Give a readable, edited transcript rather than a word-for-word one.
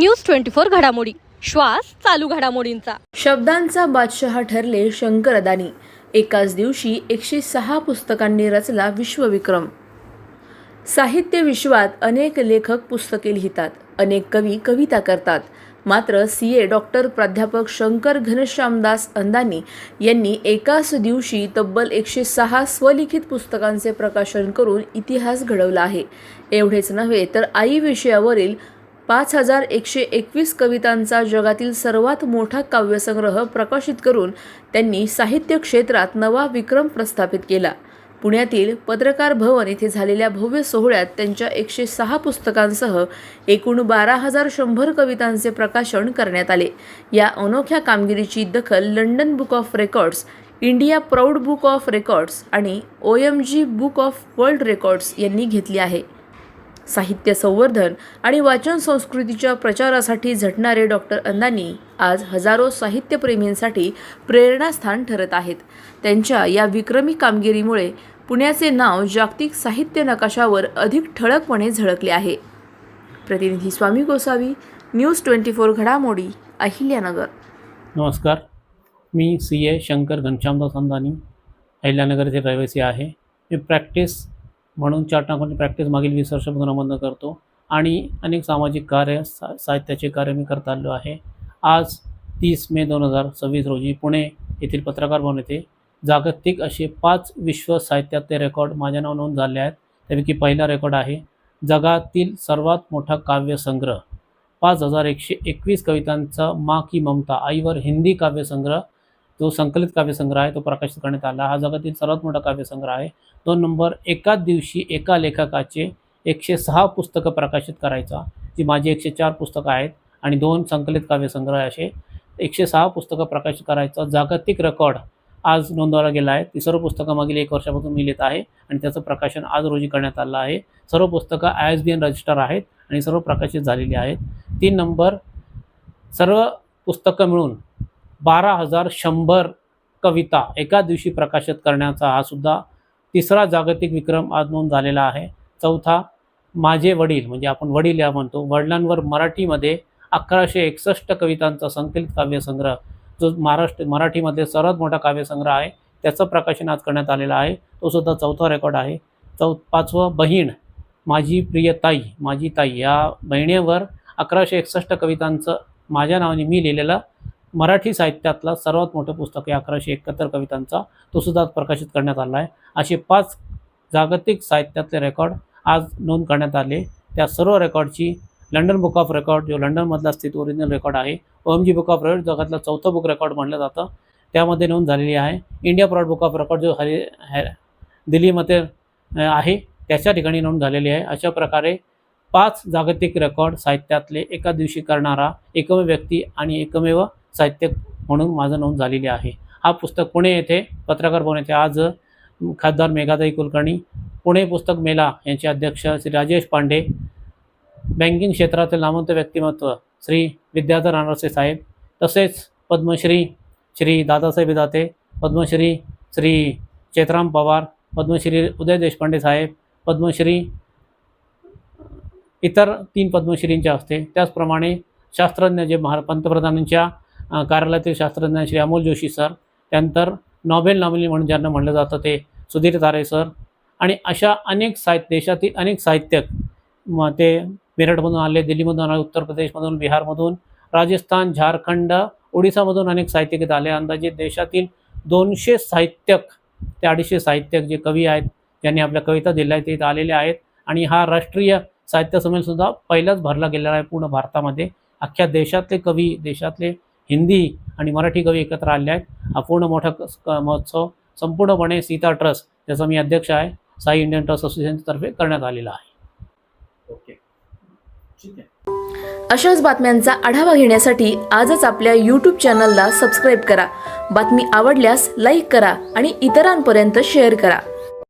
News 24 घडामोडी, श्वास चालू घडामोडींचा। शब्दांचा बादशहा ठरले शंकर अदानी। एकाच दिवशी 106 पुस्तकांनी रचला विश्वविक्रम। साहित्य विश्वात अनेक लेखक पुस्तके लिहितात, अनेक कवी कविता करतात, मात्र CA डॉक्टर प्राध्यापक शंकर घनश्यामदास अंदानी यांनी एकाच दिवशी तब्बल 106 स्वलिखित पुस्तकांचे प्रकाशन करून इतिहास घडवला आहे। एवढेच नव्हे तर आई विषयावरील 5121 कवितांचा जगातील सर्वात मोठा काव्यसंग्रह प्रकाशित करून त्यांनी साहित्य क्षेत्रात नवा विक्रम प्रस्थापित केला। पुण्यातील पत्रकार भवन येथे झालेल्या भव्य सोहळ्यात त्यांच्या 106 पुस्तकांसह एकूण 12,100 कवितांचे प्रकाशन करण्यात आले। या अनोख्या कामगिरीची दखल London book of records, India proud book of records आणि OMG book of world records यांनी घेतली आहे। साहित्य संवर्धन आणि वाचन संस्कृतीच्या प्रचारासाठी झटणारे डॉक्टर अंदानी आज हजारो साहित्यप्रेमींसाठी प्रेरणास्थान ठरत आहेत। त्यांच्या या विक्रमी कामगिरीमुळे पुण्याचे नाव जागतिक साहित्य नकाशावर अधिक ठळकपणे झळकले आहे। प्रतिनिधी स्वामी गोसावी, न्यूज 24 घडामोडी, अहिल्यानगर। नमस्कार, मी CA शंकर घनश्यामदास अंदानी, अहिल्यानगरचे रहिवासी आहे। मी प्रॅक्टिस म्हणून चार्टर्ड अकाउंटंट प्रॅक्टिस मागील 20 वर्षापासून अंमल करतो आणि अनेक सामाजिक कार्य साहित्याचे कार्य मी करत आलो आहे। आज 30 मे 2026 रोजी पुणे येथील पत्रकार भवन येथे जागतिक असे 5 विश्व साहित्यातले रेकॉर्ड माझ्या नावावर नोंद झाले आहेत। त्यापैकी पहिला रेकॉर्ड आहे जगातील सर्वात मोठा काव्यसंग्रह, 5121 कवितांचा माँ की ममता आईवर हिंदी काव्यसंग्रह, जो संकलित काव्यसंग्रह आहे तो प्रकाशित करण्यात आला। हा जगातील सर्वात मोठा काव्यसंग्रह आहे। 2 नंबर, एकाच दिवशी एका लेखकाचे 106 पुस्तकं प्रकाशित करायचा, जी माझी 104 पुस्तकं आहेत आणि 2 संकलित काव्यसंग्रह असे 106 पुस्तकं प्रकाशित करायचा जागतिक रेकॉर्ड आज नोंदवला गेला आहे। ती सर्व पुस्तकं मागील 1 वर्षापासून मी लिहित आहे आणि त्याचं प्रकाशन आज रोजी करण्यात आलं आहे। सर्व पुस्तकं ISBN रजिस्टर आहेत आणि सर्व प्रकाशित झालेली आहेत। 3 नंबर, सर्व पुस्तकं मिळून 12,100 कविता एका दिवशी प्रकाशित करण्याचा हा सुद्धा तिसरा जागतिक विक्रम आज नोंद झालेला आहे। 4था, माझे वडील म्हणजे आपण वडील या म्हणतो, वडिलांवर मराठीमध्ये 1161 कवितांचा संकलित काव्यसंग्रह, जो मराठीमध्ये सर्वात मोठा काव्यसंग्रह आहे, त्याचं प्रकाशन आज करण्यात आलेलं आहे। तो सुद्धा 4था रेकॉर्ड आहे। 5वं, बहीण माझी प्रिय ताई, माझी ताई या बहिणीवर 1161 कवितांचं माझ्या नावाने मी लिहिलेलं मराठी साहित्यातला सर्वात मोठं पुस्तक आहे 1171 कवितांचा, तो सुद्धा प्रकाशित करण्यात आला आहे। असे 5 जागतिक साहित्यातले रेकॉर्ड आज नोंद करण्यात आले। त्या सर्व रेकॉर्डची लंडन बुक ऑफ रेकॉर्ड, जो लंडनमधला स्थित ओरिजिनल रेकॉर्ड आहे, OMG बुक ऑफ रेकॉर्ड जगातला 4थं बुक रेकॉर्ड म्हटलं जातं, त्यामध्ये नोंद झालेली आहे। India proud book of record, जो दिल्लीमध्ये आहे, त्याच्या ठिकाणी नोंद झालेली आहे। अशा प्रकारे 5 जागतिक रेकॉर्ड साहित्यातले एका दिवशी करणारा एकमेव व्यक्ती आणि एकमेव साहित्यिक म्हणून माझं नोंद झालेली आहे। हा पुस्तक पुणे येथे पत्रकार भवन येथे आज खासदार मेघाताई कुलकर्णी, पुणे पुस्तक मेला यांचे अध्यक्ष श्री राजेश पांडे, बँकिंग क्षेत्रातील नामवंत व्यक्तिमत्व श्री विद्याधर अनारसे साहेब, तसेच पद्मश्री श्री दादासाहेब दाते, पद्मश्री श्री चेतराम पवार, पद्मश्री उदय देशपांडे साहेब, पद्मश्री इतर 3 पद्मश्रींच्या हस्ते, त्याचप्रमाणे शास्त्रज्ञ जे पंतप्रधानांच्या कार्यालयातील शास्त्रज्ञ श्री अमोल जोशी सर, त्यानंतर नोबेल नॉमिनी म्हणून ज्यांना म्हटलं जातं ते सुधीर तारे सर, आणि अशा अनेक देशातील अनेक साहित्यिक, ते मेरठमधून आले, दिल्लीमधून आले, उत्तर प्रदेशमधून, बिहारमधून, राजस्थान, झारखंड, ओडिसामधून अनेक साहित्यिक इथं आले। अंदाजे देशातील 200 साहित्यिक ते 250 साहित्यिक जे कवी आहेत, ज्यांनी आपल्या कविता दिल्या आहेत, ते इथं आलेले आहेत। आणि हा राष्ट्रीय साहित्य संमेलनसुद्धा पहिलाच भरला गेलेला आहे पूर्ण भारतामध्ये। अख्ख्या देशातले कवी, देशातले हिंदी आणि मराठी कवी एकत्र आले आहेत। हा पूर्ण मोठा महोत्सव संपूर्णपणे सीता ट्रस्ट, ज्याचा मी अध्यक्ष आहे, साई इंडियन ट्रस्ट असोसिएशनतर्फे करण्यात आलेला आहे। ओके, ठीक आहे। अशाच बातम्यांचा आढावा घेण्यासाठी आजच आपल्या YouTube चॅनलला सबस्क्राईब करा। बातमी आवडल्यास लाईक करा आणि इतरांपर्यंत शेअर करा।